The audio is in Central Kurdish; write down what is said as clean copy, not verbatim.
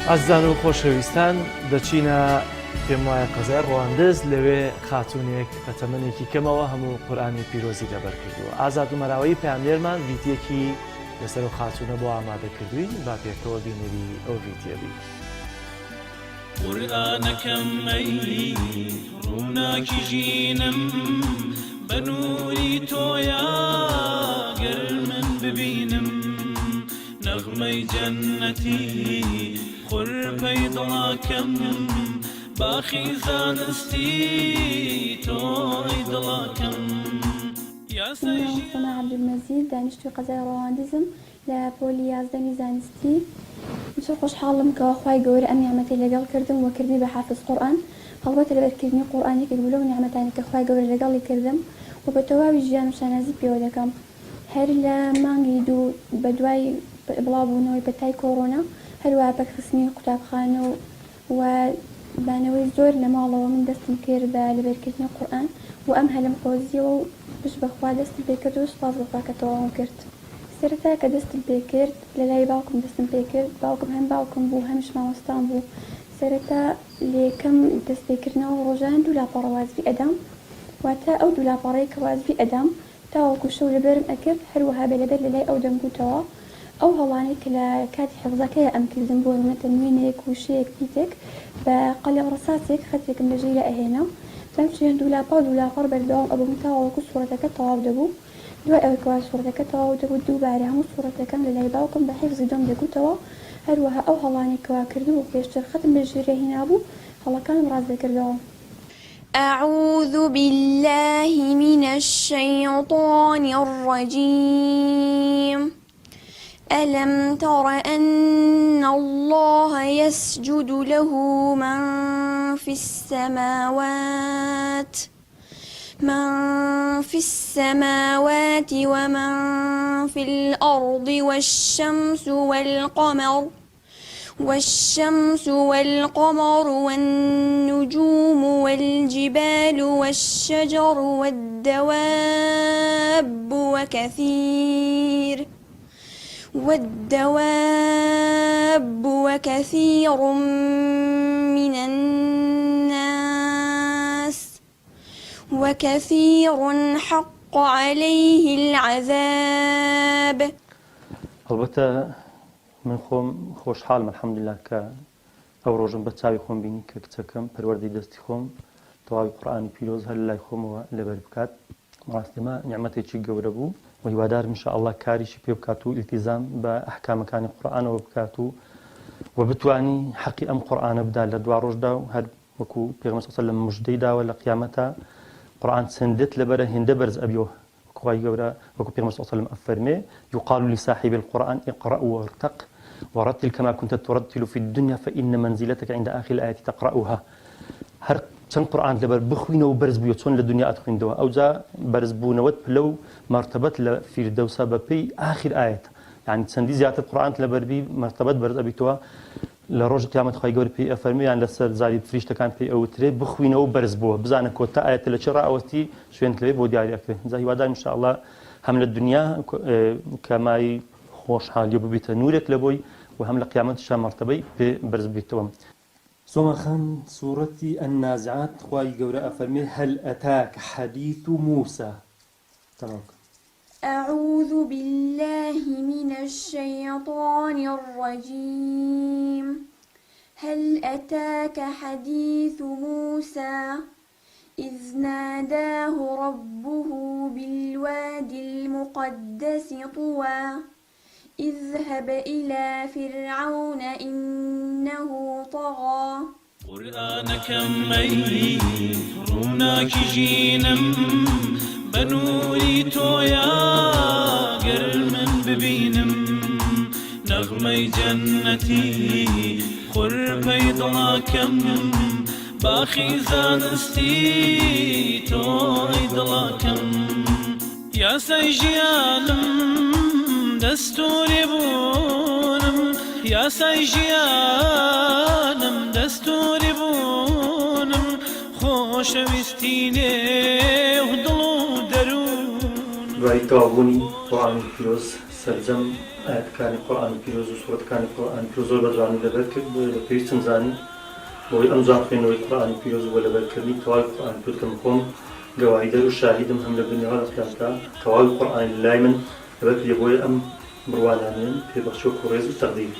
ئازیزان و خۆشەویستان دەچینە پێم وایە قەزای ڕەواندز لەوێ خاتوونێک بە تەمەنێکی کەمەوە هەموو قورئانی پیرۆزی لەبەر کردووە. ئازاد و مەراوەیی پەیامبەرمان ڤیدیۆکی لەسەر و خاتوونە بۆ ئامادە کردووین با پێکەوە بینەری ئەو ڤیدیۆ. قورئانەکەم مەی ڕووناکی ژینم بە نووری تۆیە گەر من ببینم نەغمەی جەننەتی خوڕپەی دڵاکەم باخی زانستی تۆی دڵاکەم. سەما عەبدولمەجید دانیشتووی قەزای ڕەواندزم لە پۆلی 11 زانستی. زۆر خۆشحاڵم کەوا خوای گەورە ئەم نیعمەتەی لەگەڵ کردم وەکردنی بە حافظ قورئان، هەڵبەتە لەبەرکردنی قورئانێکێک بوو لەو نیعمەتانی کە خوای گەورە لەگەڵی کردم و بە تەواوی ژیانم شانازی پێوە دەکەم. هەر لە مانگی دوو بە دوای بڵاوبوونەوەی بەتای کۆڕۆنا هەروەها پەکخستنی قوتابخانە و بانەوەی زۆر لە ماڵەوە من دەستم کرد بە لەبەرکردنی قورئان و ئەم هەلم قۆزیەوە و پشت بەخوا دەستم پێ کرد و سوپاس بەخوا کە تەواوم کرد. سەرەتا کە دەستم پێ کرد لە لای باوکم دەستم پێ کرد، باوکم هەم باوکم بوو هەمیش مامۆستام بوو. سەرەتا لێکەم دەست پێکردنەوە ڕۆژان 2 لاپەڕە وازبی ئەدام، واتە ئەو 2 لاپەڕەی کە وازبی ئەدام تاوەکو شەو لەبەرم ئەکرد، هەروەها بەلەبەر لە لای ئەو دەمگوتەوە ئەو هەڵانەی کە لە کاتی حفزەکەیە ئەم کردم بۆ نمونەتە نوێنێک وشەیەک پیتێک بە قەلەم ڕەساسێک خەتێکم لە ژێرە ئەهێنا بەم شوێن 2 لاپەڕ بەردەوام ئەبووم تاوەکو سوورەتەکە تەواو دەبوو. دوای ئەوەی کەوا سوورەتەکە تەواو دەبوو دووبارە هەموو سوورەتەکەم لە لای باوکم بە حیفزی دۆم دەگوتەوە، هەروەها ئەو هەڵانی کەوا کردو و پێشتر خەتم لە ژێرە هێنابوو هەڵەکانم ڕاست دەکردەوە. أعوذ بالله من الشيطان الرجيم. ألم تر أن الله يسجد له من في السماوات ومن في الأرض والشمس والقمر والنجوم والجبال والشجر والدواب وكثير من الناس وكثير حق عليه العذاب. البته من خۆم خۆشحاڵم الحەمدولله کە ئەو ڕۆژم بە چاوی خۆم بینی کە کچەکەم پەروەردەی دەستی خۆم تەواوی قورئانی پیرۆز هەر لای خۆمەوە لەبەر بکات. ڕاستیمە نیعمەتێکی گەورە بوو و هیوادارم ئینشاءالله کاریشی پێ بکات و ئیلتیزام بە ئەحکامەکانی قورئانەوە بکات و بتوانی حەقی ئەم قورئانە بدا لە دوا ڕۆژدا و هەر وەکو پێغەمبەر صلی الله علیه و سلم موژدەی داوە لە قیامەتە قورئان چەندێت لەبەرە هێندە بەرز ئەبیەوە. خوای گەورە وەکو پێغەمبەر صلی الله علیه و سلم ئەفەرمێ يقال لصاحب القرآن اقرأ وارتق ورتل كما كنت ترتل في الدنيا فإن منزلتك عند آخر الآية تقرأها. هر چەند قورئان لەبەر بخوینەوە و بەرز بووە چۆن لە دنیا ئەتخوێندەوە ئەوجا بەرز بوونەوەت لەو مرتبەت لە فیردەوسە بەپێی آخر ئاەت، یعنی چەندی زیاتر قورئانت لەبەربی مرتبەت بەرز ئەبیتەوە لە ڕۆژی قیامەت خوای گەورە پێی ئەفەرمێیان لەسەر زاری فریشتەکان پێی ئەوترێ بخوینەوە بەرز بووە بزانە کۆتا ئاەتە لە چ ڕائەوەستی شوێنت لەوێ بۆ دیاری ئەکرێ. جا هیوادارم ئینشاءالله هەم لە دنیا کەمای خۆشحالی ببیتە نورێک لە بۆی و هەم لە قیامەتشا مرتبەی پێ بەرز بێتەوە. سۆمەخان سوورەتی النازعات خوای گەورە ئەفەرمێ هەل ئەتاک حەدیث موسى. أعوذ بالله من الشيطان الرجيم. هل أتاك حديث موسى إذ ناداه ربه بالواد المقدس طوى اذهب إلى فرعون إنه طغى. قورئانەکەم مەی ڕووناکی ژینم بە نووری تۆیە گەر من ببینم نەغمەی جەننەتی خوڕپەی دڵاکەم باخی زانستی تۆی دڵاکەم. یاسای ژیانم دەستوری بوونم یاسای ژیانم دەستوری بوونم خۆشەویستی نێو دڵ و دەروون. دوای تەواوبوونی قورئانی پیرۆز سەرجەم ئاەتەکانی قورئانی پیرۆز و سوورەتەکانی قورئانی پیرۆز زۆر بەجوانی لەبەر کرد بە پێویستم زانی بۆی ئەم جار خوێندنەوەی قورئانی پیرۆز بۆ لەبەرکردنی تەواوی قورئانی پیرۆز کە من خۆم گەواهیدەر و شاهیدم هەم لە بنیەوە لەفلانتا تەواوی قورئانی لای من لەبەر بۆی ئەم بڕوانانێن پێبەخشی و ڕێز و تەقدیر